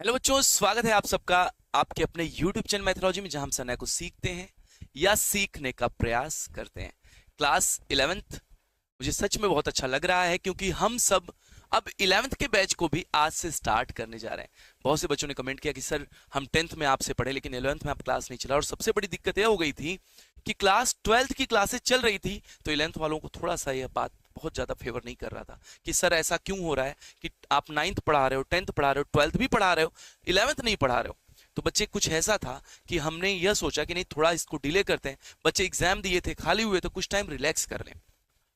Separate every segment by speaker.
Speaker 1: Hello बच्चों, स्वागत है आप सबका आपके अपने YouTube चैनल मैथोलॉजी में, जहां हम सनय को सीखते हैं या सीखने का प्रयास करते हैं। क्लास 11th मुझे सच में बहुत अच्छा लग रहा है क्योंकि हम सब अब 11th के बैच को भी आज से स्टार्ट करने जा रहे हैं। बहुत से बच्चों ने कमेंट किया कि सर हम 10th में आपसे पढ़े लेकिन 11th में आप क्लास नहीं चला, और सबसे बड़ी दिक्कत यह हो गई थी कि क्लास 12th की क्लासेस चल रही थी तो 11th वालों को थोड़ा सा यह बात बहुत ज्यादा फेवर नहीं कर रहा था कि सर ऐसा क्यों हो रहा है कि आप 9th पढ़ा रहे हो, 10th पढ़ा रहे हो, 12th भी पढ़ा रहे हो, 11th नहीं पढ़ा रहे हो। तो बच्चे कुछ ऐसा था कि हमने यह सोचा कि नहीं, थोड़ा इसको डिले करते हैं। बच्चे एग्जाम दिए थे, खाली हुए, तो कुछ टाइम रिलैक्स कर लें,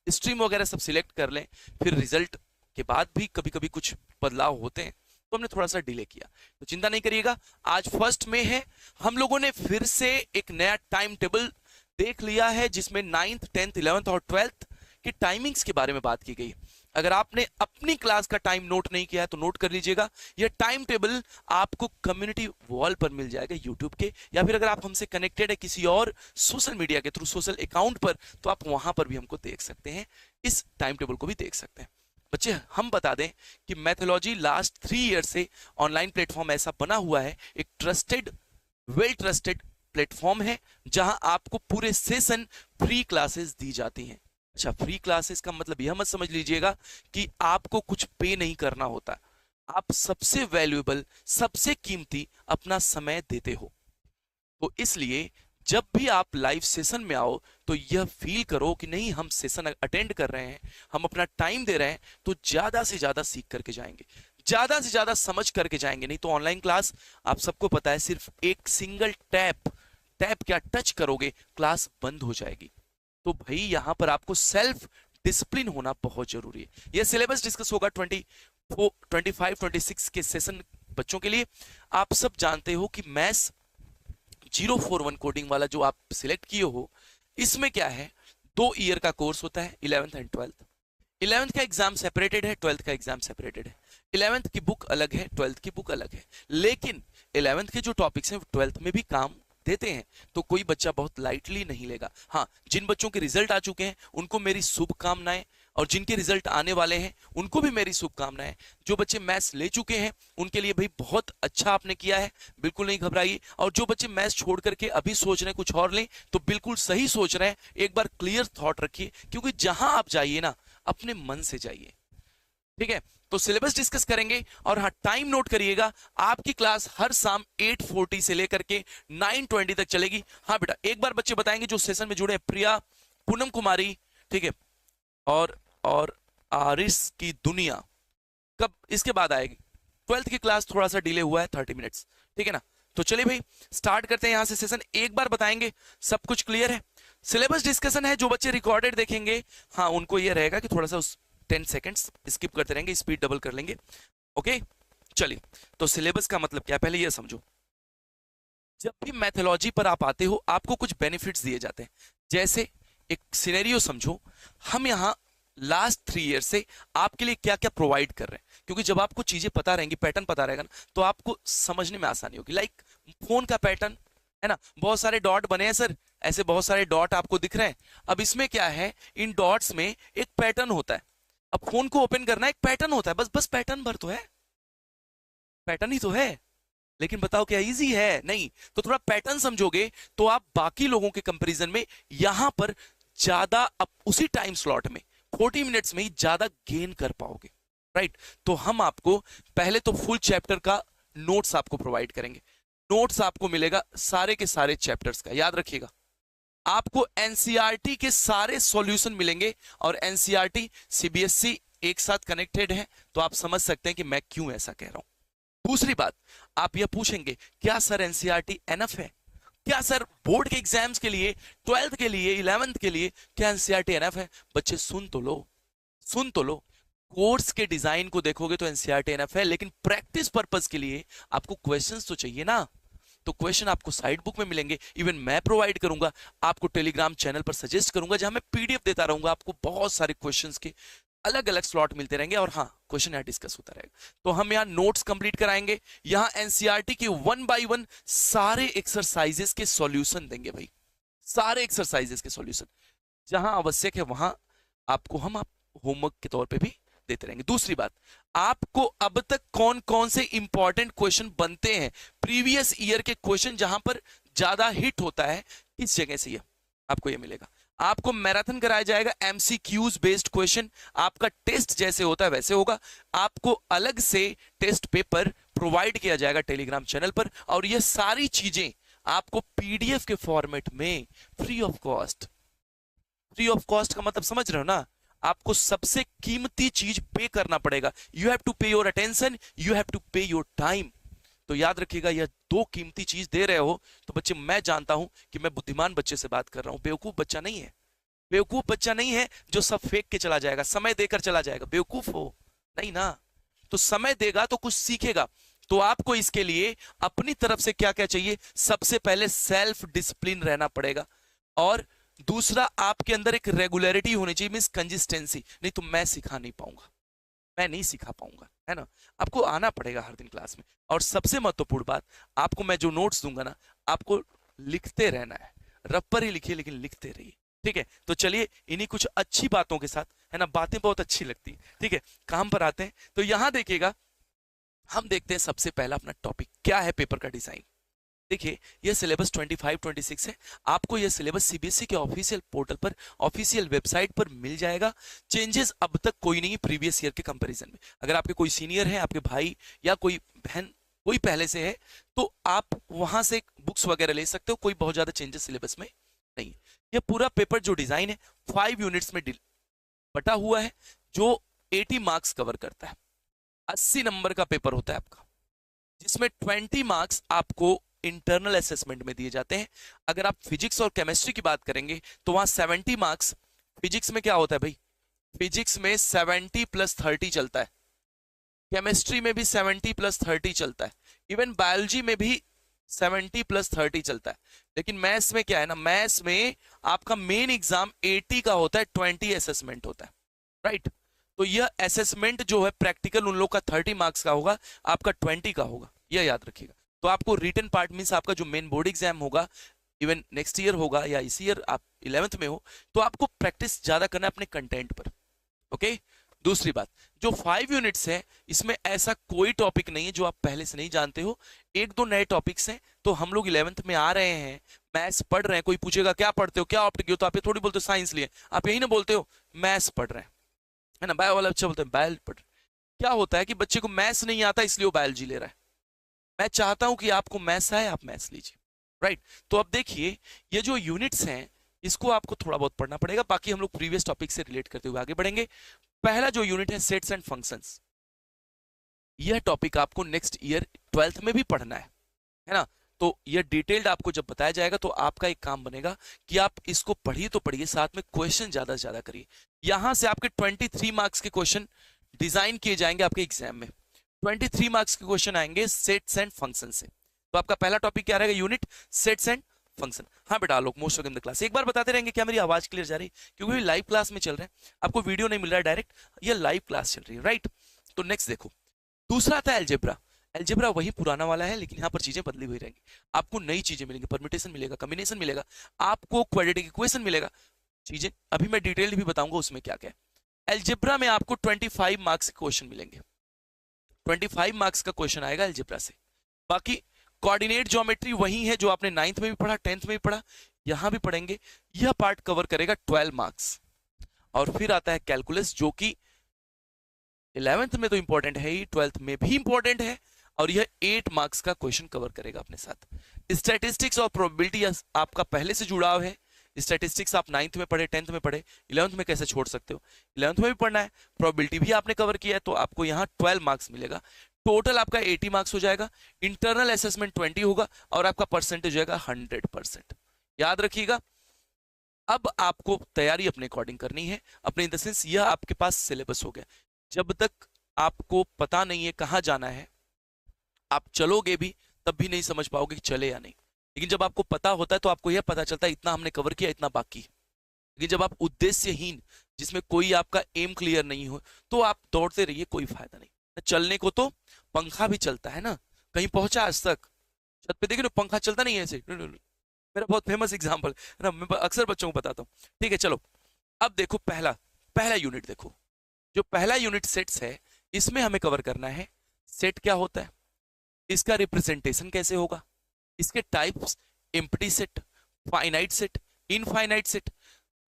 Speaker 1: स्ट्रीम वगैरह सब सिलेक्ट कर लें, फिर रिजल्ट के बाद भी कभी कभी कुछ बदलाव होते हैं, तो हमने थोड़ा सा डिले किया। तो चिंता नहीं करिएगा, आज 1 मई है। हम लोगों ने फिर से एक नया टाइम टेबल देख लिया है जिसमें 9th 10th 11th और 12th की टाइमिंग्स के बारे में बात की गई। अगर आपने अपनी क्लास का टाइम नोट नहीं किया है तो नोट कर लीजिएगा। यह टाइम टेबल आपको कम्युनिटी वॉल पर मिल जाएगा यूट्यूब के, या फिर अगर आप हमसे कनेक्टेड है किसी और सोशल मीडिया के थ्रू, सोशल अकाउंट पर, तो आप वहां पर भी हमको देख सकते हैं, इस टाइम टेबल को भी देख सकते हैं। बच्चे हम बता दें कि मैथोलॉजी लास्ट 3 ईयर से ऑनलाइन प्लेटफॉर्म ऐसा बना हुआ है, एक ट्रस्टेड, वेल ट्रस्टेड प्लेटफॉर्म है जहां आपको पूरे सेशन फ्री क्लासेस दी जाती हैं। अच्छा, फ्री क्लासेस का मतलब यह मत समझ लीजिएगा कि आपको कुछ पे नहीं करना होता। आप सबसे वैल्यूएबल, सबसे कीमती अपना समय देते हो। तो इसलिए जब भी आप लाइव सेशन में आओ तो यह फील करो कि नहीं, हम सेशन अटेंड कर रहे हैं, हम अपना टाइम दे रहे हैं, तो ज्यादा से ज्यादा सीख करके जाएंगे, ज्यादा से ज्यादा समझ करके जाएंगे। नहीं तो ऑनलाइन क्लास आप सबको पता है, सिर्फ एक सिंगल टैप, टैप क्या, टच करोगे, क्लास बंद हो जाएगी। तो भाई यहां पर आपको सेल्फ डिसिप्लिन होना बहुत जरूरी है। यह सिलेबस डिस्कस होगा 25 26 के सेशन बच्चों के लिए। आप सब जानते हो कि मैथ्स 041 कोडिंग वाला जो आप सिलेक्ट किए हो, इसमें क्या है, 2 ईयर का कोर्स होता है, 11th एंड 12th। 11th का एग्जाम सेपरेटेड है, 12th का एग्जाम सेपरेटेड है। 11th की बुक अलग है, 12th की बुक अलग है, लेकिन 11th के जो टॉपिक्स हैं 12th में भी काम देते हैं, तो कोई बच्चा बहुत लाइटली नहीं लेगा। हाँ, जिन बच्चों के रिजल्ट आ चुके हैं उनको मेरी शुभकामनाएं, और जिनके रिजल्ट आने वाले हैं उनको भी मेरी शुभकामनाएं। जो बच्चे मैथ्स ले चुके हैं उनके लिए भाई बहुत अच्छा आपने किया है, बिल्कुल नहीं घबराइए। और जो बच्चे मैथ्स छोड़ करके अभी सोच रहे हैं कुछ और लें, तो बिल्कुल सही सोच रहे हैं, एक बार क्लियर थॉट रखिए, क्योंकि जहां आप जाइए ना, अपने मन से जाइए। ठीक है, तो सिलेबस डिस्कस करेंगे, और हाँ टाइम नोट करिएगा, आपकी क्लास हर शाम 8:40 से लेकर के 9:20 तक चलेगी। हाँ बेटा, एक बार बच्चे बताएंगे जो सेशन में जुड़े हैं, प्रिया, पूनम कुमारी, ठीक है, और आरिस की दुनिया, कब इसके बाद आएगी। 12th की क्लास थोड़ा सा डिले हुआ है, 30 मिनट्स, ठीक है ना। तो चलिए भाई स्टार्ट करते हैं यहां से सेशन, एक बार बताएंगे सब कुछ क्लियर है। सिलेबस डिस्कशन है, जो बच्चे रिकॉर्डेड देखेंगे, हाँ उनको यह रहेगा कि थोड़ा सा उस 10 सेकेंड्स स्किप करते रहेंगे, स्पीड डबल कर लेंगे। ओके, चलिए। तो सिलेबस का मतलब क्या है, पहले यह समझो। जब भी मैथोलॉजी पर आप आते हो आपको कुछ बेनिफिट्स दिए जाते हैं। जैसे एक सिनेरियो समझो, हम यहाँ लास्ट 3 ईयर से आपके लिए क्या क्या प्रोवाइड कर रहे हैं, क्योंकि जब आपको चीजें पता रहेंगी, पैटर्न पता रहेगा ना, तो आपको समझने में आसानी होगी। लाइक फोन का पैटर्न है ना, बहुत सारे डॉट बने हैं सर, ऐसे बहुत सारे डॉट आपको दिख रहे हैं। अब इसमें क्या है, इन डॉट्स में एक पैटर्न होता है। अब फोन को ओपन करना एक पैटर्न होता है, बस बस पैटर्न भर तो है, पैटर्न ही तो है। लेकिन बताओ क्या इजी है? नहीं। तो थोड़ा पैटर्न समझोगे तो आप बाकी लोगों के कंपैरिजन में यहां पर ज्यादा, अब उसी टाइम स्लॉट में 40 मिनट्स में ही ज्यादा गेन कर पाओगे, राइट। तो हम आपको पहले तो फुल चैप्टर का नोट्स आपको प्रोवाइड करेंगे। नोट्स आपको मिलेगा सारे के सारे चैप्टर्स का, याद रखिएगा। आपको एनसीईआरटी के सारे सॉल्यूशन मिलेंगे, और एनसीईआरटी सीबीएसई एक साथ कनेक्टेड है, तो आप समझ सकते हैं कि मैं क्यों ऐसा कह रहा हूं। दूसरी बात, आप यह पूछेंगे क्या सर एनसीईआरटी एनफ है, क्या सर बोर्ड के एग्जाम्स के लिए, 12th के लिए, 11th के लिए क्या एनसीईआरटी एनफ है? बच्चे सुन तो लो, सुन तो लो। कोर्स के डिजाइन को देखोगे तो एनसीईआरटी एनफ है, लेकिन प्रैक्टिस पर्पस के लिए आपको क्वेश्चंस तो चाहिए ना। तो क्वेश्चन आपको साइड बुक में मिलेंगे, इवन मैं प्रोवाइड करूंगा आपको, टेलीग्राम चैनल पर सजेस्ट करूंगा, जहां मैं पीडीएफ देता रहूंगा आपको, बहुत सारे क्वेश्चंस के अलग अलग स्लॉट मिलते रहेंगे, और हाँ क्वेश्चन यहाँ डिस्कस होता रहेगा। तो हम यहाँ नोट्स कंप्लीट कराएंगे, यहाँ एनसीईआरटी के 1 बाय 1 सारे एक्सरसाइजेस के सॉल्यूशन देंगे भाई, सारे एक्सरसाइजेस के सॉल्यूशन, जहां आवश्यक है वहां आपको हम आप होमवर्क के तौर पे भी देते रहेंगे। दूसरी बात, आपको अब तक कौन कौन से इंपॉर्टेंट क्वेश्चन बनते हैं, प्रीवियस ईयर के क्वेश्चन जहां पर ज्यादा हिट होता है, किस जगह से ये आपको ये मिलेगा। आपको मैराथन कराया जाएगा, एमसीक्यूज बेस्ड क्वेश्चन, आपका टेस्ट जैसे होता है वैसे होगा। आपको अलग से टेस्ट पेपर प्रोवाइड किया जाएगा टेलीग्राम चैनल पर, और ये सारी चीजें आपको पीडीएफ के फॉर्मेट में free of cost. Free of cost का मतलब समझ रहे हो ना, आपको सबसे कीमती चीज पे करना पड़ेगा। You have to pay your attention, you have to pay your time. तो याद रखिएगा, यह दो कीमती चीज दे रहे हो तो बच्चे, मैं जानता हूं कि मैं बुद्धिमान बच्चे से बात कर रहा हूं, बेवकूफ बच्चा नहीं है। बेवकूफ बच्चा नहीं है जो सब फेंक के चला जाएगा, समय देकर चला जाएगा, बेवकूफ हो नहीं ना। तो समय देगा तो कुछ सीखेगा। तो आपको इसके लिए अपनी तरफ से क्या क्या चाहिए, सबसे पहले सेल्फ डिसिप्लिन रहना पड़ेगा, और दूसरा आपके अंदर एक रेगुलरिटी होनी चाहिए, मींस कंसिस्टेंसी। नहीं तो मैं सिखा नहीं पाऊंगा, मैं नहीं सिखा पाऊंगा, है ना। आपको आना पड़ेगा हर दिन क्लास में। और सबसे महत्वपूर्ण बात, आपको मैं जो नोट्स दूंगा ना, आपको लिखते रहना है। रब पर ही लिखिए लेकिन लिखते रहिए, ठीक है। तो चलिए इन्हीं कुछ अच्छी बातों के साथ, है ना, बातें बहुत अच्छी लगती है, ठीक है, काम पर आते हैं। तो यहां देखिएगा, हम देखते हैं सबसे पहला अपना टॉपिक क्या है, पेपर का डिजाइन। देखिए ये सिलेबस 25-26 है। आपको यह सिलेबस सीबीएसई के ऑफिशियल पोर्टल पर, ऑफिशियल वेबसाइट पर मिल जाएगा। चेंजेस अब तक कोई नहीं प्रीवियस ईयर के कंपैरिजन में। अगर आपके कोई सीनियर है, आपके भाई या कोई बहन कोई पहले से है, तो आप वहां से बुक्स वगैरह ले सकते हो, कोई बहुत ज्यादा चेंजेस सिलेबस में नहीं। यह पूरा पेपर जो डिजाइन है 5 यूनिट्स में बटा हुआ है, जो 80 मार्क्स कवर करता है। 80 नंबर का पेपर होता है आपका, जिसमें 20 मार्क्स आपको इंटरनल असेसमेंट में दिए जाते हैं। अगर आप फिजिक्स और केमिस्ट्री की बात करेंगे तो वहां 70 मार्क्स, फिजिक्स में क्या होता है भाई, फिजिक्स में 70 + 30 चलता है, केमिस्ट्री में भी 70 + 30 चलता है, इवन बायोलॉजी में भी 70 + 30 चलता है। लेकिन मैथ्स में क्या है ना, मैथ्स में आपका मेन एग्जाम 80 का होता है, 20 असेसमेंट होता है, राइट। तो यह असेसमेंट जो है प्रैक्टिकल उन लोग का 30 मार्क्स का होगा, आपका 20 का होगा, यह याद रखिएगा। तो आपको रिटन पार्ट मींस आपका जो मेन बोर्ड एग्जाम होगा, इवन नेक्स्ट ईयर होगा या इसी ईयर आप 11th में हो, तो आपको प्रैक्टिस ज्यादा करना है अपने कंटेंट पर, ओके। दूसरी बात, जो 5 यूनिट्स है, इसमें ऐसा कोई टॉपिक नहीं है जो आप पहले से नहीं जानते हो। एक दो नए टॉपिक्स हैं, तो हम लोग 11th में आ रहे हैं, मैथ्स पढ़ रहे हैं। कोई पूछेगा क्या पढ़ते हो, क्या ऑप्टिक हो, तो आप ये थोड़ी बोलते हो साइंस लिए, आप यही ना बोलते हो मैथ्स पढ़ रहे हैं, है ना। बायो वाला अच्छा बोलते हैं बायो पढ़। क्या होता है कि बच्चे को मैथ्स नहीं आता इसलिए वो बायोलॉजी ले रहा है। मैं चाहता हूं कि आपको मैथ्स आए, आप मैथ्स लीजिए, राइट। तो अब देखिए, ये जो यूनिट्स हैं इसको आपको थोड़ा बहुत पढ़ना पड़ेगा, बाकी हम लोग प्रीवियस टॉपिक से रिलेट करते हुए आगे बढ़ेंगे। पहला जो यूनिट है सेट्स एंड फंक्शंस, यह टॉपिक आपको नेक्स्ट ईयर 12th में भी पढ़ना है ना। तो यह डिटेल्ड आपको जब बताया जाएगा तो आपका एक काम बनेगा कि आप इसको पढ़िए तो पढ़िए, साथ में क्वेश्चन ज्यादा से ज्यादा करिए। यहां से आपके 23 मार्क्स के क्वेश्चन डिजाइन किए जाएंगे आपके एग्जाम में। 23 मार्क्स के क्वेश्चन आएंगे सेट्स एंड फंक्शन से। तो आपका पहला टॉपिक क्या रहेगा, यूनिट सेट्स एंड फंक्शन। हाँ बेटा लोग मोस्ट ऑफ द क्लास एक बार बताते रहेंगे। क्या मेरी आवाज क्लियर जा रही है, क्योंकि लाइव क्लास में चल रहे हैं, आपको वीडियो नहीं मिल रहा है डायरेक्ट, ये लाइव क्लास चल रही है, राइट। तो नेक्स्ट देखो, दूसरा था एलजेब्रा। एलजेब्रा वही पुराना वाला है, लेकिन यहाँ पर चीजें बदली हुई रहेंगी। आपको नई चीजें मिलेंगी, परम्यूटेशन मिलेगा, कॉम्बिनेशन मिलेगा, आपको क्वाड्रेटिक इक्वेशन मिलेगा, चीजें अभी मैं डिटेल्ड भी बताऊंगा उसमें क्या क्या है। एलजेब्रा में आपको 25 मार्क्स के क्वेश्चन मिलेंगे, 25 मार्क्स का क्वेश्चन आएगा एलजेब्रा से। बाकी कोऑर्डिनेट ज्योमेट्री वही है जो आपने 9th में भी पढ़ा, 10th में भी पढ़ा, यहां भी पढ़ेंगे। यह पार्ट कवर करेगा 12 मार्क्स। और फिर आता है कैलकुलस, जो कि 11th में तो इंपॉर्टेंट है ही, 12th में भी इंपॉर्टेंट है, और यह 8 मार्क्स का क्वेश्चन कवर करेगा अपने साथ। स्टैटिस्टिक्स और प्रोबेबिलिटी आपका पहले से जुड़ाव है। स्टैटिस्टिक्स आप 9th में पढ़े, 10th में पढ़े, 11th में कैसे छोड़ सकते हो, 11th में भी पढ़ना है। प्रोबेबिलिटी भी आपने कवर किया है, तो आपको यहाँ 12 मार्क्स मिलेगा। टोटल आपका 80 मार्क्स हो जाएगा। इंटरनल असेसमेंट 20 होगा, और आपका परसेंटेज हो जाएगा 100%। याद रखिएगा। अब आपको तैयारी अपने अकॉर्डिंग करनी है, अपने इन द सेंस यह आपके पास सिलेबस हो गया। जब तक आपको पता नहीं है कहाँ जाना है, आप चलोगे भी तब भी नहीं समझ पाओगे कि चले या नहीं। लेकिन जब आपको पता होता है तो आपको यह पता चलता है इतना हमने कवर किया, इतना बाकी है। लेकिन जब आप उद्देश्यहीन, जिसमें कोई आपका एम क्लियर नहीं हो, तो आप दौड़ते रहिए, कोई फायदा नहीं। चलने को तो पंखा भी चलता है ना, कहीं पहुंचा आज तक, छत पे देखिए ना पंखा चलता नहीं है ऐसे। मेरा बहुत फेमस एग्जांपल है ना, मैं अक्सर बच्चों को बताता हूँ। ठीक है चलो, अब देखो पहला यूनिट देखो, जो पहला यूनिट सेट्स है, इसमें हमें कवर करना है सेट क्या होता है, इसका रिप्रेजेंटेशन कैसे होगा, इसके types, empty set, finite set, infinite set,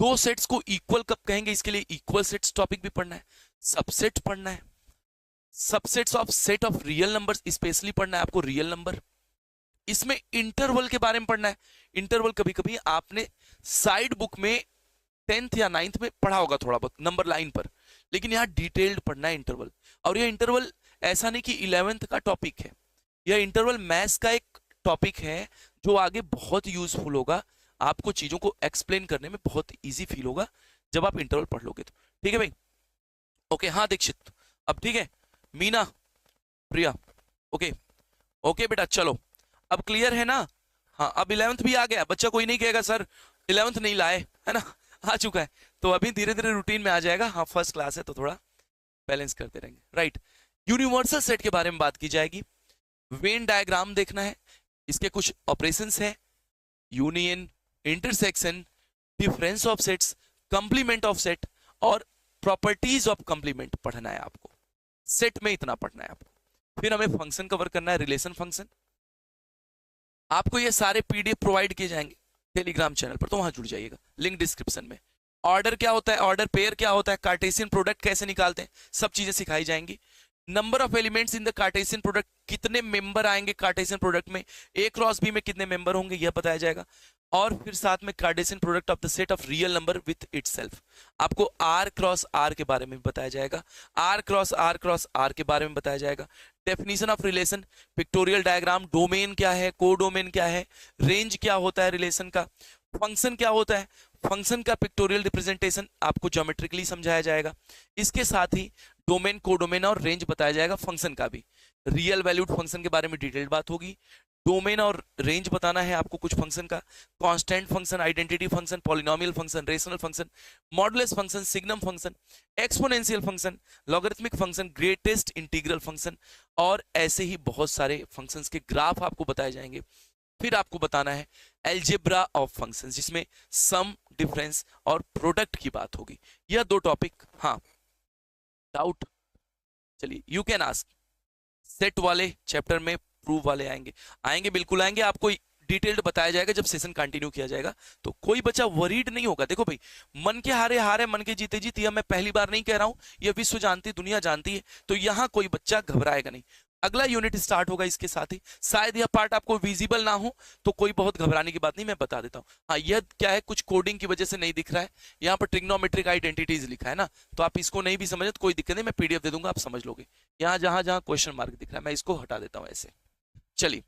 Speaker 1: दो सेट्स को इक्वल कब कहेंगे, इसके लिए इक्वल सेट्स टॉपिक भी पढ़ना है, सबसेट पढ़ना है, subsets of set of real numbers specially पढ़ना है आपको, रियल नंबर, इसमें इंटरवल के बारे में पढ़ना है। इंटरवल कभी कभी आपने साइड बुक में 10th या 9th में पढ़ा होगा थोड़ा बहुत नंबर लाइन पर, लेकिन यहाँ डिटेल्ड पढ़ना है इंटरवल। और यह इंटरवल ऐसा नहीं कि 11th का टॉपिक है, यह इंटरवल मैथ्स का एक टॉपिक है जो आगे बहुत यूजफुल होगा, आपको चीजों को एक्सप्लेन करने में बहुत इजी फील होगा जब आप इंटरवल पढ़ लोगे तो। ठीक है भाई, ओके। हाँ दीक्षित, अब ठीक है, मीना, प्रिया, ओके ओके बेटा, चलो अब क्लियर है ना। हाँ, अब 11th भी आ गया, बच्चा कोई नहीं कहेगा सर 11th नहीं लाए, है ना, आ चुका है, तो अभी धीरे धीरे रूटीन में आ जाएगा। हाँ, फर्स्ट क्लास है तो थोड़ा बैलेंस करते रहेंगे, राइट। यूनिवर्सल सेट के बारे में बात की जाएगी, वेन डायग्राम देखना है, इसके कुछ ऑपरेशंस है, union, intersection, difference of sets, complement of set और प्रॉपर्टीज ऑफ कंप्लीमेंट पढ़ना है आपको, सेट में इतना पढ़ना है आपको। फिर हमें फंक्शन कवर करना है, रिलेशन फंक्शन, आपको ये सारे पीडीएफ प्रोवाइड किए जाएंगे टेलीग्राम चैनल पर, तो वहां जुड़ जाइएगा, लिंक डिस्क्रिप्शन में। ऑर्डर क्या होता है, ऑर्डर पेयर क्या होता है, कार्टेशियन प्रोडक्ट कैसे निकालते हैं, सब चीजें सिखाई जाएंगी। Number of elements in the Cartesian product, कितने मेंबर आएंगे कार्टेशियन प्रोडक्ट में, ए क्रॉस बी में कितने मेंबर होंगे यह बताया जाएगा। और फिर साथ में Cartesian product of the set of real number with itself, आपको आर क्रॉस आर के बारे में बताया जाएगा, आर क्रॉस आर के बारे में बताया जाएगा। Definition of relation, pictorial diagram, domain क्या है, कोडोमेन क्या है, रेंज क्या होता है रिलेशन का, फंक्शन क्या होता है, फंक्शन का पिक्टोरियल रिप्रेजेंटेशन आपको ज्योमेट्रिकली समझाया जाएगा। इसके साथ ही डोमेन, कोडोमेन और रेंज बताया जाएगा फंक्शन का भी। रियल वैल्यूड फंक्शन के बारे में डिटेल्ड बात होगी, डोमेन और रेंज बताना है आपको कुछ फंक्शन का, constant function, identity function, polynomial function, rational function, modulus function, signum function, exponential function, logarithmic function, greatest integral function और ऐसे ही बहुत सारे फंक्शंस के ग्राफ आपको बताए जाएंगे। फिर आपको बताना है एल्जेब्रा ऑफ फंक्शंस, जिसमें सम, डिफरेंस और प्रोडक्ट की बात होगी। यह दो टॉपिक। हाँ, डाउट, चलिए यू कैन आस्क। सेट वाले चैप्टर में प्रूफ वाले आएंगे बिल्कुल आएंगे, आपको डिटेल्ड बताया जाएगा जब सेशन कंटिन्यू किया जाएगा, तो कोई बच्चा वरीड नहीं होगा। देखो भाई, मन के हारे हारे, मन के जीते जीत, यह मैं पहली बार नहीं कह रहा हूं, यह विश्व जानती, दुनिया जानती है, तो यहां कोई बच्चा घबराएगा नहीं। अगला यूनिट स्टार्ट होगा इसके साथ ही, शायद यह पार्ट आपको विजिबल ना हो तो कोई बहुत घबराने की बात नहीं, मैं बता देता हूँ। हाँ, यह क्या है, कुछ कोडिंग की वजह से नहीं दिख रहा है, यहाँ पर ट्रिग्नोमेट्रिक आइडेंटिटीज लिखा है ना, तो आप इसको नहीं भी समझे तो कोई दिक्कत नहीं, मैं पीडीएफ दे दूंगा, आप समझ लोगे। यहाँ जहां जहां क्वेश्चन मार्क दिख रहा है मैं इसको हटा देता हूँ ऐसे। चलिए,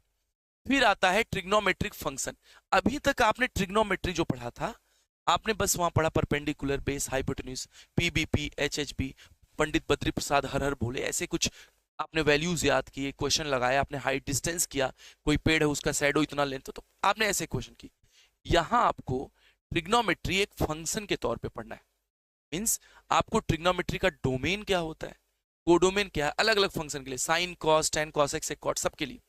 Speaker 1: फिर आता है ट्रिग्नोमेट्रिक फंक्शन। अभी तक आपने ट्रिग्नोमेट्री जो पढ़ा था, आपने बस वहां पढ़ा perpendicular, base, hypotenuse, PBP, एचएचबी, Pandit Badri Prasad हर हर भोले, ऐसे कुछ आपने वैल्यूज याद किए, क्वेश्चन लगाया, आपने हाइट डिस्टेंस किया, कोई पेड़ है उसका शैडो इतना लेंथ, तो आपने ऐसे क्वेश्चन की। यहां आपको ट्रिग्नोमेट्री एक फंक्शन के तौर पे पढ़ना है, मींस आपको ट्रिग्नोमेट्री का डोमेन क्या होता है, कोडोमेन क्या है, अलग अलग फंक्शन के लिए, sine, cos, tan, cos X, cot, सबके लिए।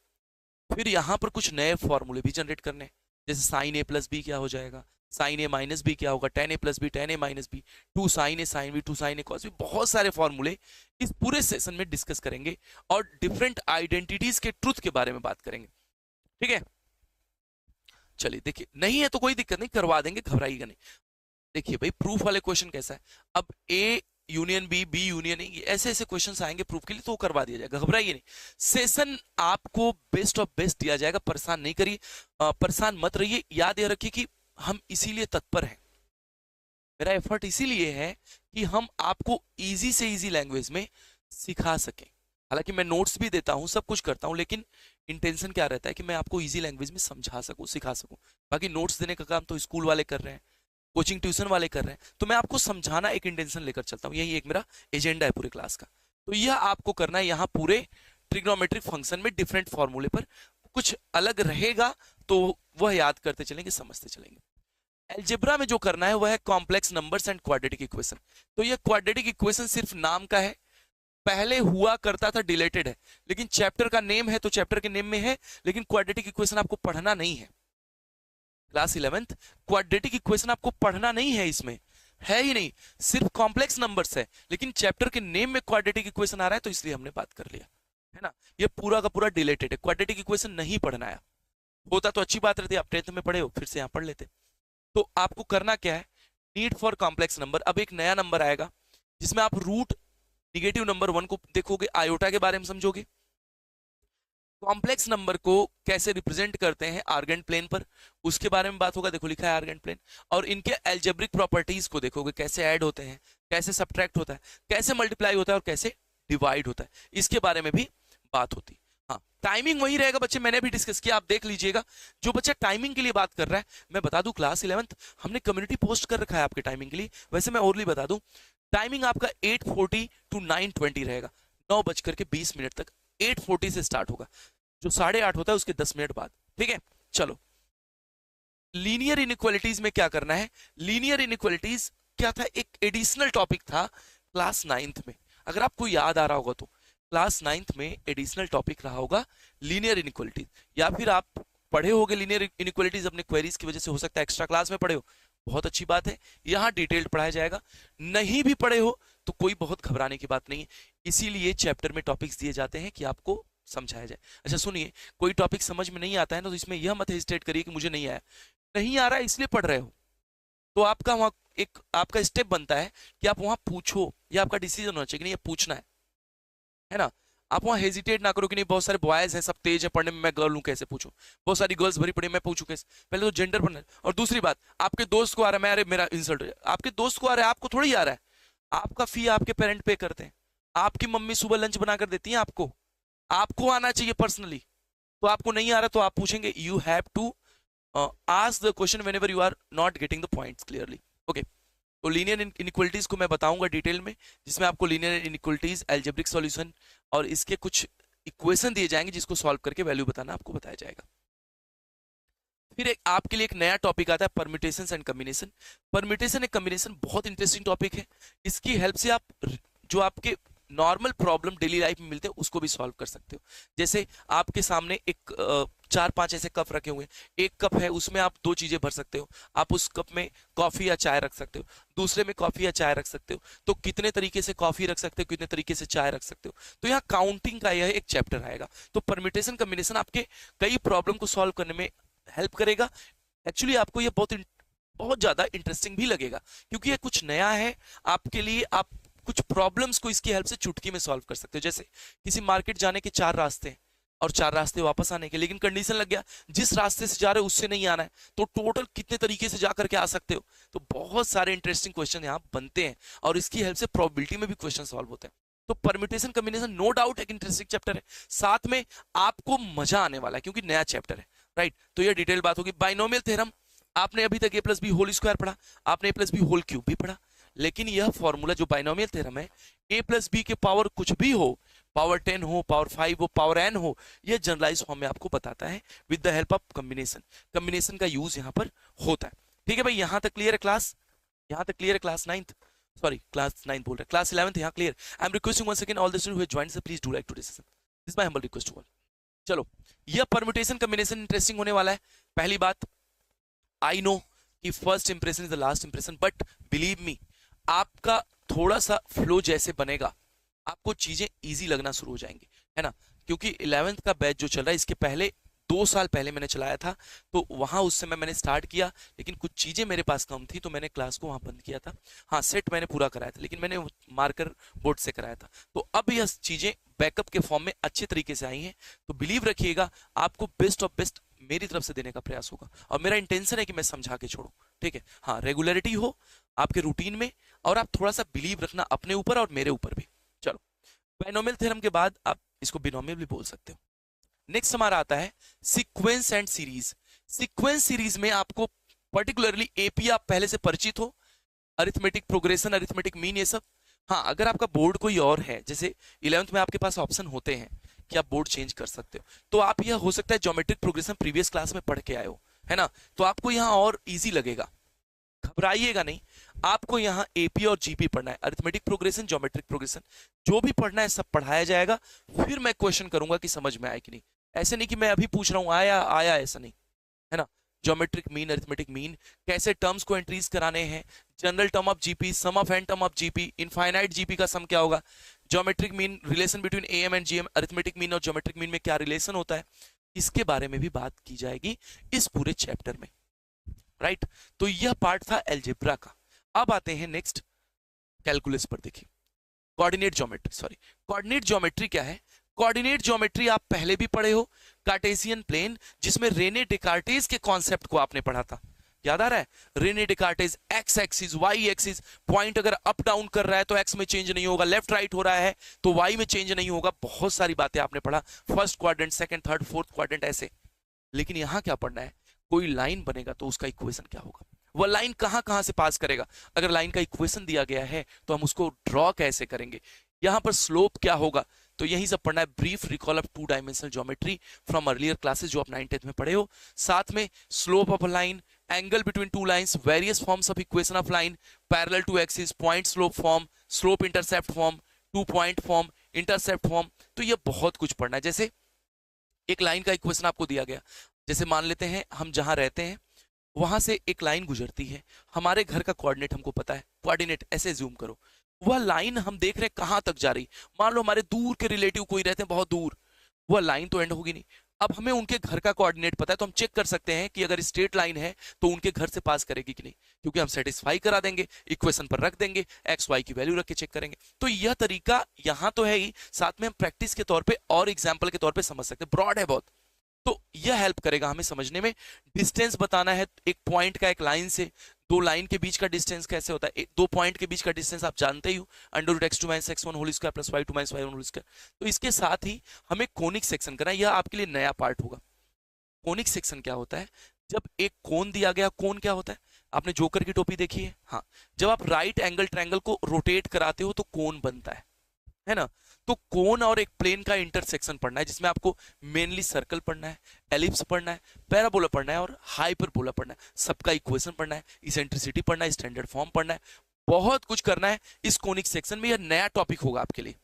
Speaker 1: फिर यहाँ पर कुछ नए फॉर्मूले भी जनरेट करने हैं, जैसे साइन ए प्लस बी क्या हो जाएगा, साइन ए माइनस बी क्या होगा, tan A plus B, tan A minus B, two sine A sine B, two sine A cos B, बहुत सारे फॉर्मूले इस पूरे सेशन में डिस्कस करेंगे और डिफरेंट आइडेंटिटीज के ट्रुथ के बारे में बात करेंगे। ठीक है, चलिए देखिए, नहीं है तो कोई दिक्कत नहीं, करवा देंगे, घबराइएगा नहीं। देखिए भाई, प्रूफ वाले क्वेश्चन कैसा है, अब A union B, B union A, ऐसे ऐसे क्वेश्चंस आएंगे प्रूफ के लिए, तो वो करवा दिया जाएगा, घबराइए नहीं। सेशन आपको बेस्ट ऑफ बेस्ट दिया जाएगा, परेशान नहीं करिए, परेशान मत रहिए। याद ये रखिए कि हम इसीलिए तत्पर हैं, मेरा एफर्ट इसीलिए है कि हम आपको इजी से इजी लैंग्वेज में सिखा सकें। हालांकि मैं नोट्स भी देता हूं, सब कुछ करता हूं, लेकिन इंटेंशन क्या रहता है कि मैं आपको इजी लैंग्वेज में समझा सकूं, सिखा सकूं। बाकी नोट्स देने का काम तो स्कूल वाले कर रहे हैं, कोचिंग ट्यूशन वाले कर रहे हैं, तो मैं आपको समझाना एक इंटेंशन लेकर चलता हूं, यही एक मेरा एजेंडा है पूरे क्लास का। तो यह आपको करना है, यहाँ पूरे ट्रिग्नोमेट्रिक फंक्शन में डिफरेंट फॉर्मूले पर कुछ अलग रहेगा, तो वह याद करते चलेंगे, समझते चलेंगे। एल्जेब्रा में जो करना है वह है complex numbers and quadratic equation. तो यह क्वाड्रेटिक इक्वेशन सिर्फ नाम का है, पहले हुआ करता था, डिलेटेड है, लेकिन चैप्टर का नेम है तो चैप्टर के नेम में है, लेकिन क्वाड्रेटिक इक्वेशन आपको पढ़ना नहीं है। क्लास 11th क्वाड्रेटिक इक्वेशन आपको पढ़ना नहीं है इसमें, है ही नहीं, सिर्फ कॉम्प्लेक्स नंबर्स है, लेकिन चैप्टर के नेम में क्वाड्रेटिक इक्वेशन आ रहा है तो इसलिए हमने बात कर लिया, है ना। ये पूरा का पूरा डिलेटेड है, क्वाड्रेटिक इक्वेशन नहीं पढ़ना है। होता तो अच्छी बात रहती, आप 10th में पढ़े हो, फिर से यहाँ पढ़ लेते। तो आपको करना क्या है, नीड फॉर कॉम्प्लेक्स नंबर। अब एक नया नंबर आएगा जिसमें आप रूट निगेटिव नंबर 1 को देखोगे, आयोटा के बारे में समझोगे, कॉम्प्लेक्स नंबर को कैसे रिप्रेजेंट करते हैं आर्गेंट प्लेन पर, उसके बारे में बात होगा। देखो लिखा है आर्गेंट प्लेन, और इनके एल्जेब्रिक प्रॉपर्टीज को देखोगे, कैसे ऐड होते हैं, कैसे सब्ट्रैक्ट होता है, कैसे मल्टीप्लाई होता है और कैसे डिवाइड होता है, इसके बारे में भी बात होती है। हाँ, टाइमिंग वही रहेगा बच्चे, मैंने भी डिस्कस किया, आप देख लीजिएगा। जो बच्चा टाइमिंग के लिए बात कर रहा है, मैं बता दूं क्लास 11th हमने कम्युनिटी पोस्ट कर रखा है आपके टाइमिंग के लिए। वैसे मैं ओरली बता दूं, टाइमिंग आपका 8:40 टू 9:20 रहेगा, 9:20 तक। 8:40 से स्टार्ट होगा, जो 8:30 होता है उसके 10 मिनट बाद, ठीक है। चलो, लीनियर इनइक्वालिटीज में क्या करना है, लीनियर इनइक्वालिटीज क्या था, एक एडिशनल टॉपिक था क्लास 9th में, अगर आपको याद आ रहा होगा तो क्लास 9th में एडिशनल टॉपिक रहा होगा लीनियर इनइक्वालिटीज, या फिर आप पढ़े होगे लीनियर इनइक्वालिटीज अपने क्वेरीज की वजह से, हो सकता है एक्स्ट्रा क्लास में पढ़े हो, बहुत अच्छी बात है, यहाँ डिटेल्ड पढ़ाया जाएगा। नहीं भी पढ़े हो तो कोई बहुत घबराने की बात नहीं है, इसीलिए चैप्टर में टॉपिक्स दिए जाते हैं कि आपको समझाया जाए। अच्छा सुनिए, कोई टॉपिक समझ में नहीं आता है ना, तो इसमें यह मत हेजिटेट करिए कि मुझे नहीं आया, नहीं आ रहा है इसलिए पढ़ रहे हो, तो आपका वहां एक आपका स्टेप बनता है कि आप वहां पूछो, या आपका डिसीजन होना चाहिए कि नहीं ये पूछना है ना। आप वहां हेजिटेट ना करो कि नहीं बहुत सारे बॉयज हैं, सब तेज है पढ़ने में, मैं गर्ल हूं कैसे पूछूं, बहुत सारी गर्ल्स भरी पड़ी, मैं पूछूं कैसे। पहले तो जेंडर बनना है, और दूसरी बात, आपके दोस्त को आ रहा है, मैं अरे मेरा इंसल्ट हो जाए, आपके दोस्त को आ रहा है, आपको थोड़ी आ रहा है, आपका फी आपके पेरेंट पे करते हैं, आपकी मम्मी सुबह लंच बनाकर देती है आपको, आपको आना चाहिए पर्सनली, तो आपको नहीं आ रहा तो आप पूछेंगे, you have to ask the question whenever you are not getting the points clearly, okay. तो लीनियर इनइक्वालिटीज को मैं बताऊंगा डिटेल में, जिसमें आपको लीनियर इनइक्वालिटीज, अलजेब्रिक सॉल्यूशन और इसके कुछ इक्वेशन दिए जाएंगे जिसको सॉल्व करके वैल्यू बताना आपको बताया जाएगा। फिर एक आपके लिए एक नया टॉपिक आता है, permutation and combination. Permutation and combination बहुत इंटरेस्टिंग टॉपिक है, इसकी हेल्प से आप जो आपके नॉर्मल प्रॉब्लम डेली लाइफ में मिलते हैं उसको भी सॉल्व कर सकते हो। जैसे आपके सामने एक 4-5 ऐसे कप रखे हुए हैं, एक कप है उसमें आप 2 चीजें भर सकते हो, आप उस कप में कॉफी या चाय रख सकते हो, दूसरे में कॉफी या चाय रख सकते हो, तो कितने तरीके से कॉफी रख सकते हो, कितने तरीके से चाय रख सकते हो, तो यहाँ काउंटिंग का यह एक चैप्टर आएगा। तो परम्यूटेशन कॉम्बिनेशन आपके कई प्रॉब्लम को सॉल्व करने में हेल्प करेगा। एक्चुअली आपको ये बहुत ज्यादा इंटरेस्टिंग भी लगेगा, क्योंकि ये कुछ नया है आपके लिए। आप कुछ प्रॉब्लम्स को इसकी हेल्प से चुटकी में सॉल्व कर सकते हो। जैसे किसी मार्केट जाने के 4 रास्ते हैं और 4 रास्ते वापस आने के, लेकिन कंडीशन लग गया जिस रास्ते से जा रहे हो उससे नहीं आना है, तो टोटल कितने तरीके से जा करके आ सकते हो। तो बहुत सारे इंटरेस्टिंग क्वेश्चन यहाँ बनते हैं, और इसकी हेल्प से प्रोबेबिलिटी में भी क्वेश्चन सॉल्व होते हैं। तो परम्यूटेशन कॉम्बिनेशन नो डाउट एक इंटरेस्टिंग चैप्टर है, साथ में आपको मजा आने वाला है क्योंकि नया चैप्टर है, राइट। तो ये डिटेल बात होगी। बाइनोमियल थ्योरम, आपने अभी तक a+b होल स्क्वायर पढ़ा, आपने a+b होल क्यूब भी पढ़ा, लेकिन यह फॉर्मूला जो बाइनोमियल थ्योरम है, a+b के पावर कुछ भी हो, पावर 10 हो, पावर 5 हो, पावर n हो, यह जनरलाइज फॉर्म में आपको बताता है with the help of combination. Combination का यूज यहाँ पर होता है, ठीक है भाई। यहाँ तक क्लियर है क्लास, यहाँ तक क्लियर है class 9th, sorry class 9th बोल रहे हैं, क्लास 11th यहाँ clear. I am requesting once again all the students who have joined, please do like today's session, this my humble request to all. चलो, यह permutation combination interesting होने वाला है। पहली बात, आई नो कि first impression is the last impression, but believe me, आपका थोड़ा सा फ्लो जैसे बनेगा, आपको चीजें इजी लगना शुरू हो जाएंगी, है ना। क्योंकि 11th का बैच जो चल रहा है, इसके पहले 2 साल पहले मैंने चलाया था, तो वहां उस समय मैंने स्टार्ट किया, लेकिन कुछ चीजें मेरे पास कम थी तो मैंने क्लास को वहां बंद किया था। हाँ, सेट मैंने पूरा कराया था, लेकिन मैंने मार्कर बोर्ड से कराया था। तो अब यह चीजें बैकअप के फॉर्म में अच्छे तरीके से आई हैं, तो बिलीव रखिएगा आपको बेस्ट ऑफ बेस्ट मेरी तरफ से देने का प्रयास होगा, और मेरा इंटेंशन है कि मैं समझा के छोड़ूं, ठीक है। हाँ, रेगुलरिटी हो आपके रूटीन में, और आप थोड़ा सा बिलीव रखना अपने ऊपर और मेरे ऊपर भी। चलो, बाइनोमियल थ्योरम के बाद आप इसको बिनोमियल भी बोल सकते हो। नेक्स्ट हमारा आता है sequence and series. Sequence series में आपको पर्टिकुलरली एपी आप पहले से परिचित हो, अरिथमेटिक प्रोग्रेशन, अरिथमेटिक मीन, ये सब। हाँ, अगर आपका बोर्ड कोई और है, जैसे 11th में आपके पास ऑप्शन होते हैं कि आप बोर्ड चेंज कर सकते हो, तो आप यह हो सकता है ज्योमेट्रिक प्रोग्रेशन प्रीवियस क्लास में पढ़ के आए हो, है ना, तो आपको यहाँ और इजी लगेगा, घबराइएगा नहीं। आपको यहाँ एपी और जीपी पढ़ना है, अरिथमेटिक प्रोग्रेशन, ज्योमेट्रिक प्रोग्रेशन, जो भी पढ़ना है सब पढ़ाया जाएगा। फिर मैं क्वेश्चन करूंगा कि समझ में आया कि नहीं। ऐसे नहीं कि मैं अभी पूछ रहा हूँ आया आया, ऐसा नहीं, है ना। ज्योमेट्रिक मीन, अरिथमेटिक मीन, कैसे टर्म्स को एंट्रीज कराने हैं, general term of GP, sum of N term of GP, infinite GP का सम क्या होगा, geometric mean, relation between AM and GM, arithmetic mean और ज्योमेट्रिक मीन में क्या रिलेशन होता है, इसके बारे में भी बात की जाएगी इस पूरे चैप्टर में, राइट। तो यह पार्ट था अलजेब्रा का। अब आते हैं नेक्स्ट कैलकुलस पर। देखिए coordinate geometry, sorry coordinate geometry क्या है, कोऑर्डिनेट ज्योमेट्री आप पहले भी पढ़े हो, कार्टेशियन प्लेन, जिसमें रेने डेकार्टेस के कॉन्सेप्ट को आपने पढ़ा था, याद आ रहा है, Rene Descartes, x axis, y axis, point अगर अप डाउन कर रहा है तो एक्स में चेंज नहीं होगा, लेफ्ट राइट हो रहा है तो वाई में चेंज नहीं होगा, बहुत सारी बातें आपने पढ़ा, first quadrant, second, third, fourth quadrant ऐसे। लेकिन यहां क्या पढ़ना है, कोई लाइन बनेगा तो उसका इक्वेशन क्या होगा, वह लाइन कहां कहां से पास करेगा, अगर लाइन का इक्वेशन दिया गया है तो हम उसको ड्रॉ कैसे करेंगे, यहां पर स्लोप क्या होगा, तो यही सब पढ़ना है। Brief recall of two dimensional geometry from earlier classes जो आप 9th में पढ़े हो, साथ में slope of a line, angle between two lines, various forms of equation of line, parallel to axis, point slope form, slope intercept form, two point form, intercept form, तो ये बहुत कुछ पढ़ना है। जैसे एक लाइन का इक्वेशन आपको दिया गया, जैसे मान लेते हैं हम जहां रहते हैं वहां से एक लाइन गुजरती है, हमारे घर का कोऑर्डिनेट हमको पता है, कोऑर्डिनेट ऐसे जूम करो, वह लाइन हम देख रहे हैं कहां तक जा रही, मान लो हमारे दूर के रिलेटिव कोई रहते हैं बहुत दूर, वह लाइन तो एंड होगी नहीं, अब हमें उनके घर का कोऑर्डिनेट पता है तो हम चेक कर सकते हैं कि अगर स्ट्रेट लाइन है तो उनके घर से पास करेगी कि नहीं, क्योंकि हम सेटिस्फाई करा देंगे, इक्वेशन पर रख देंगे, एक्स वाई की वैल्यू रख के चेक करेंगे। तो यह तरीका यहां तो है ही, साथ में हम प्रैक्टिस के तौर पे और एग्जाम्पल के तौर पे समझ सकते हैं, ब्रॉड है बहुत, तो यह हेल्प करेगा हमें समझने में। डिस्टेंस बताना है एक पॉइंट का एक लाइन से, दो लाइन के बीच का डिस्टेंस कैसे होता है, दो पॉइंट के बीच का डिस्टेंस आप जानते ही हो, √(x2 - x1) whole square plus y2 - y1 whole square. तो इसके साथ ही हमें कोनिक सेक्शन करना है, यह आपके लिए नया पार्ट होगा। कोनिक सेक्शन क्या होता है, जब एक कोन दिया गया, कोन क्या होता है, आपने जोकर की टोपी देखी है, हाँ, जब आप राइट एंगल ट्रायंगल को रोटेट कराते हो तो कोन बनता है ना। तो कोन और एक प्लेन का इंटरसेक्शन पढ़ना है, जिसमें आपको मेनली सर्कल पढ़ना है, एलिप्स पढ़ना है, पैराबोला पढ़ना है और हाइपरबोला पढ़ना है, सबका इक्वेशन पढ़ना है, इसेंट्रिसिटी पढ़ना है, स्टैंडर्ड फॉर्म पढ़ना है, बहुत कुछ करना है इस कोनिक सेक्शन में। यह नया टॉपिक होगा आपके लिए,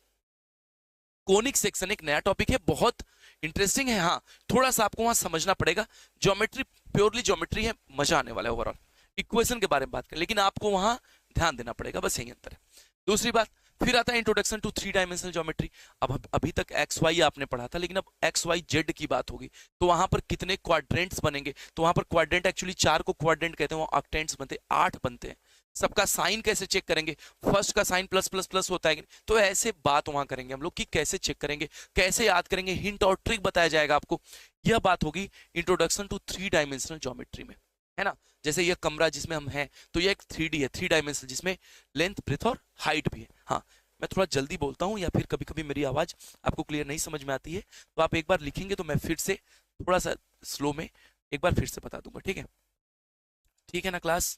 Speaker 1: कोनिक सेक्शन एक नया टॉपिक है, बहुत इंटरेस्टिंग है, हाँ थोड़ा सा आपको वहां समझना पड़ेगा, ज्योमेट्री प्योरली ज्योमेट्री है, मजा आने वाला है ओवरऑल, इक्वेशन के बारे में बात करें लेकिन आपको वहां ध्यान देना पड़ेगा, बस यही अंतर है। दूसरी बात, फिर आता है इंट्रोडक्शन टू 3 डायमेंशनल ज्योमेट्री। अब अभी तक एक्स वाई आपने पढ़ा था, लेकिन अब एक्स वाई जेड की बात होगी, तो वहां पर कितने क्वाड्रेंट्स बनेंगे, तो वहां पर क्वाड्रेंट एक्चुअली 4 को क्वाड्रेंट कहते हैं, वहां ऑक्टेंट्स बनते 8 बनते हैं, सबका साइन कैसे चेक करेंगे, फर्स्ट का साइन प्लस प्लस प्लस होता है, तो ऐसे बात वहां करेंगे हम लोग कि कैसे चेक करेंगे, कैसे याद करेंगे, हिंट और ट्रिक बताया जाएगा आपको, यह बात होगी इंट्रोडक्शन टू 3 डायमेंशनल ज्योमेट्री में, है ना। जैसे यह कमरा जिसमें हम हैं तो यह एक 3D है, 3 डायमेंशनल, जिसमें लेंथ, ब्रेथ और हाइट भी है। हाँ मैं थोड़ा जल्दी बोलता हूँ या फिर कभी कभी मेरी आवाज आपको क्लियर नहीं समझ में आती है तो आप एक बार लिखेंगे तो मैं फिर से थोड़ा सा स्लो में एक बार फिर से बता दूंगा, ठीक है, ठीक है ना क्लास,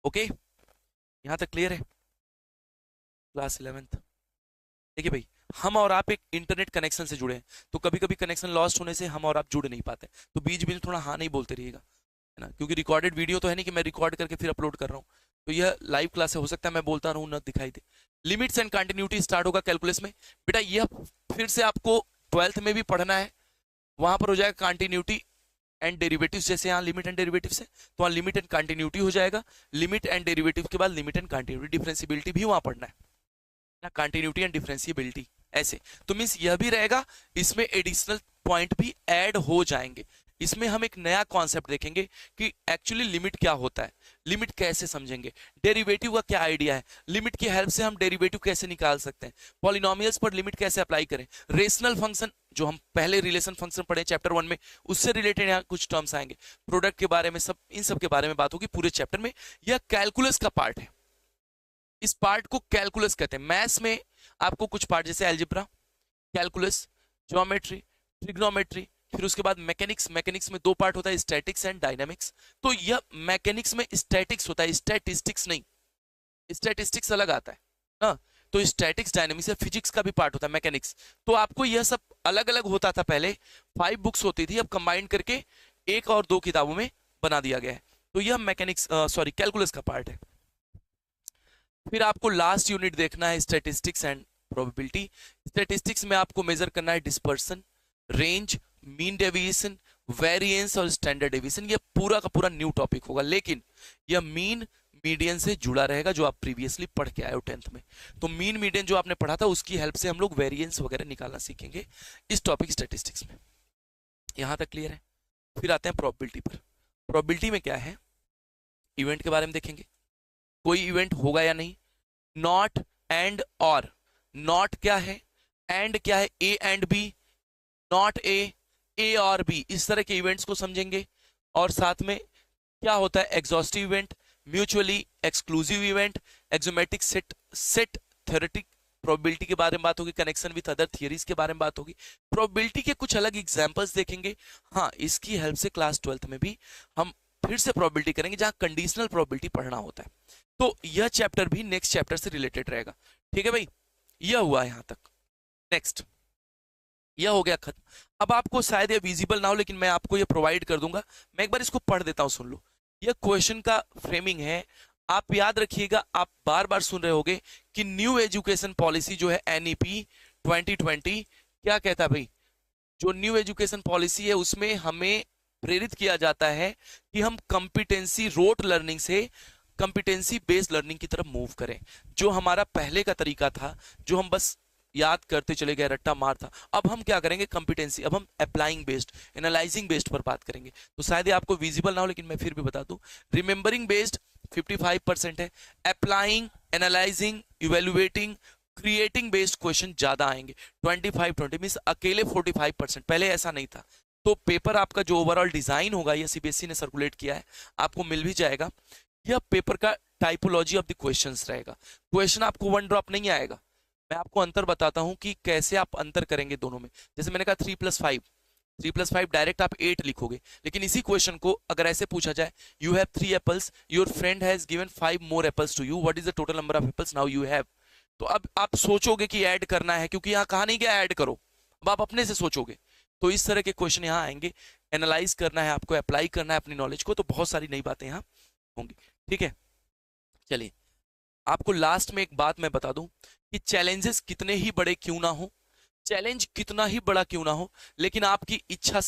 Speaker 1: ओके, यहाँ तक क्लियर है क्लास 11th। देखिए भाई, हम और आप एक इंटरनेट कनेक्शन से जुड़े हैं, तो कभी कभी कनेक्शन लॉस्ट होने से हम और आप जुड़ नहीं पाते, तो बीच बीच में थोड़ा हाँ नहीं बोलते रहिएगा, है ना, क्योंकि रिकॉर्डेड वीडियो तो है नहीं कि मैं रिकॉर्ड करके फिर अपलोड कर रहा हूँ, तो यह लाइव क्लास है, हो सकता है मैं बोलता रहूँ ना दिखाई दे। लिमिट्स एंड कंटिन्यूटी स्टार्ट होगा कैलकुलस में, बेटा यह फिर से आपको 12th में भी पढ़ना है, वहां पर हो जाएगा कंटिन्यूटी एंड डेरिवेटिव, जैसे यहाँ लिमिट एंड डेरिवेटिव से, तो वहाँ लिमिट एंड कंटिन्यूटी हो जाएगा, लिमिट एंड डेरिवेटिव के बाद लिमिट एंड कंटिन्यूटी, डिफरेंशियबिलिटी भी वहां पढ़ना है ना, कंटिन्यूटी एंड डिफरेंशियबिलिटी ऐसे, तो मीन्स यह भी रहेगा, इसमें एडिशनल पॉइंट भी ऐड हो जाएंगे। इसमें हम एक नया कॉन्सेप्ट देखेंगे कि एक्चुअली लिमिट क्या होता है, लिमिट कैसे समझेंगे, डेरिवेटिव का क्या आइडिया है, लिमिट की हेल्प से हम डेरिवेटिव कैसे निकाल सकते हैं, पॉलिनोमियल्स पर लिमिट कैसे अप्लाई करें, रेशनल फंक्शन जो हम पहले रिलेशन फंक्शन पढ़े चैप्टर 1 में, उससे रिलेटेड यहाँ कुछ टर्म्स आएंगे, प्रोडक्ट के बारे में, सब इन सब के बारे में बात होगी पूरे चैप्टर में। यह कैलकुलस का पार्ट है, इस पार्ट को कैलकुलस कहते हैं। मैथ्स में आपको कुछ पार्ट जैसे अलजेब्रा, कैलकुलस, ज्योमेट्री, ट्रिग्नोमेट्री, फिर उसके बाद मैकेनिक्स, मैकेनिक्स में 2 पार्ट होता है, स्टैटिक्स एंड डायनामिक्स, तो यह मैकेनिक्स में स्टैटिक्स होता है, स्टैटिस्टिक्स नहीं, स्टैटिस्टिक्स अलग आता है ना, तो स्टैटिक्स, डायनामिक्स या फिजिक्स का भी पार्ट होता है मैकेनिक्स, तो आपको यह सब अलग अलग होता था पहले, 5 बुक्स होती थी, अब कंबाइन करके 1 और 2 किताबों में बना दिया गया है, तो यह मैकेनिक्स सॉरी कैलकुलस का पार्ट है। फिर आपको लास्ट यूनिट देखना है स्टैटिस्टिक्स एंड प्रोबेबिलिटी। स्टैटिस्टिक्स में आपको मेजर करना है dispersion, range, mean deviation, variance और स्टैंडर्ड डेविएशन, ये पूरा का पूरा न्यू टॉपिक होगा, लेकिन यह मीन, मीडियन से जुड़ा रहेगा जो आप प्रीवियसली पढ़ के आए हो 10th में। तो मीन मीडियन जो आपने पढ़ा था उसकी हेल्प से हम लोग वेरिएंस वगैरह निकालना सीखेंगे इस टॉपिक स्टैटिस्टिक्स में। यहां तक क्लियर है? फिर आते हैं प्रोबेबिलिटी पर। प्रोबेबिलिटी में क्या है, इवेंट के बारे में देखेंगे, कोई इवेंट होगा या नहीं, नॉट एंड और। नॉट क्या है, एंड क्या है, A and B, not A और बी, इस तरह के इवेंट्स को समझेंगे। और साथ में क्या होता है, exhaustive event, mutually exclusive event, axiomatic set, set theoretic probability के बारे में बात होगी, कनेक्शन विद अदर थियरीज के बारे में बात होगी, प्रोबेबिलिटी के कुछ अलग एग्जांपल्स देखेंगे। हाँ, इसकी हेल्प से क्लास 12th में भी हम फिर से प्रोबेबिलिटी करेंगे जहां कंडीशनल प्रोबेबिलिटी पढ़ना होता है। तो यह चैप्टर भी नेक्स्ट चैप्टर से रिलेटेड रहेगा। ठीक है भाई, यह हुआ यहां तक। नेक्स्ट, यह हो गया खत्म। अब आपको शायद ये विजिबल ना हो, लेकिन मैं आपको ये प्रोवाइड कर दूंगा। मैं एक बार इसको पढ़ देता हूं, सुन लो। यह क्वेश्चन का फ्रेमिंग है, आप याद रखिएगा, आप बार बार सुन रहे होगे कि न्यू एजुकेशन पॉलिसी जो है एनईपी 2020 क्या कहता है भाई, जो न्यू एजुकेशन पॉलिसी है उसमें हमें प्रेरित किया जाता है कि हम कंपिटेंसी रोट लर्निंग से कंपिटेंसी बेस्ड लर्निंग की तरफ मूव करें। जो हमारा पहले का तरीका था, जो हम बस याद करते चले गए, रट्टा मार था, अब हम क्या करेंगे, कंपिटेंसी, अब हम अप्लाइंग बेस्ड, एनालाइजिंग बेस्ड पर बात करेंगे। तो शायद ये आपको विजिबल ना हो, लेकिन मैं फिर भी बता दूं, रिमेंबरिंग बेस्ड 55% है, applying, analysing, evaluating, creating based question ज्यादा आएंगे, 25-20 मींस अकेले 45%। पहले ऐसा नहीं था। तो पेपर आपका जो ओवरऑल डिजाइन होगा, यह सीबीएसई ने सर्कुलेट किया है, आपको मिल भी जाएगा। यह पेपर का टाइपोलॉजी ऑफ द क्वेश्चंस रहेगा। क्वेश्चन आपको वन ड्रॉप नहीं आएगा। मैं आपको अंतर बताता हूं कि कैसे आप अंतर करेंगे दोनों में। जैसे मैंने कहा 3+5 डायरेक्ट आप 8 लिखोगे, लेकिन इसी क्वेश्चन को अगर ऐसे पूछा जाए, you have 3 apples, your friend has given 5 more apples to you, what is the total number of apples now you have. तो अब आप सोचोगे कि ऐड करना है, क्योंकि यहाँ कहा नहीं गया ऐड करो, अब आप अपने से सोचोगे। तो इस तरह के क्वेश्चन यहाँ आएंगे, एनालाइज करना है आपको, अप्लाई करना है अपनी नॉलेज को, तो बहुत सारी नई बातें यहाँ होंगी। ठीक है, चलिए आपको लास्ट में एक बात मैं बता दूं कि चैलेंजेस कितने ही बड़े क्यों ना हो, चैलेंज कितना ही बड़ा क्यों ना हो, लेकिन आपकी इच्छा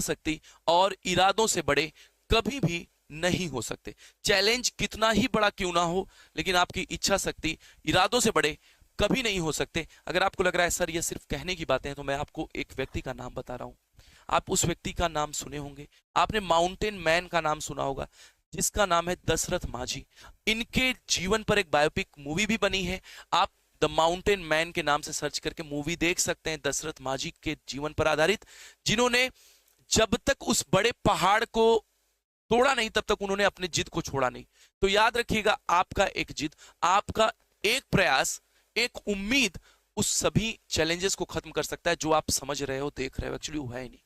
Speaker 1: शक्ति और इरादों से बड़े कभी भी नहीं हो सकते। चैलेंज कितना ही बड़ा क्यों ना हो, लेकिन आपकी इच्छा शक्ति इरादों से बड़े कभी नहीं हो सकते। अगर आपको लग रहा है सर ये सिर्फ कहने की बातें हैं, तो मैं आपको एक व्यक्ति का नाम बता रहा हूं। आप उस व्यक्ति का नाम सुने होंगे, आपने माउंटेन मैन का नाम सुना होगा, जिसका नाम है दशरथ माझी। इनके जीवन पर एक बायोपिक मूवी भी बनी है। आप द माउंटेन मैन के नाम से सर्च करके मूवी देख सकते हैं, दशरथ माझी के जीवन पर आधारित, जिन्होंने जब तक उस बड़े पहाड़ को तोड़ा नहीं तब तक उन्होंने अपनी जिद को छोड़ा नहीं। तो याद रखिएगा, आपका एक जिद, आपका एक प्रयास, एक उम्मीद उस सभी चैलेंजेस को खत्म कर सकता है जो आप समझ रहे हो, देख रहे हो, एक्चुअली हुआ ही नहीं।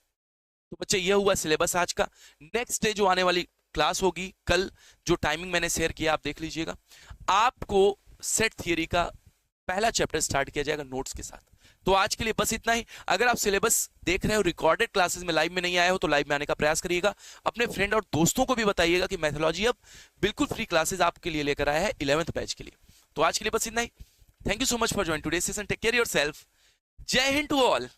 Speaker 1: तो बच्चे यह हुआ सिलेबस आज का। नेक्स्ट डे जो आने वाली क्लास होगी कल, जो टाइमिंग मैंने शेयर किया आप देख लीजिएगा। आपको सेट थियरी का पहला चैप्टर स्टार्ट किया जाएगा नोट्स के साथ। तो आज के लिए बस इतना ही। अगर आप सिलेबस देख रहे हो रिकॉर्डेड क्लासेस में, लाइव में नहीं आए हो, तो लाइव में आने का प्रयास करिएगा। अपने फ्रेंड और दोस्तों को भी बताइएगा कि मैथोलॉजी अब बिल्कुल फ्री क्लासेस आपके लिए लेकर आया है 11th बैच के लिए। तो आज के लिए बस इतना ही। Thank you so much for joining today session. Take care yourself. जय हिंद टू ऑल।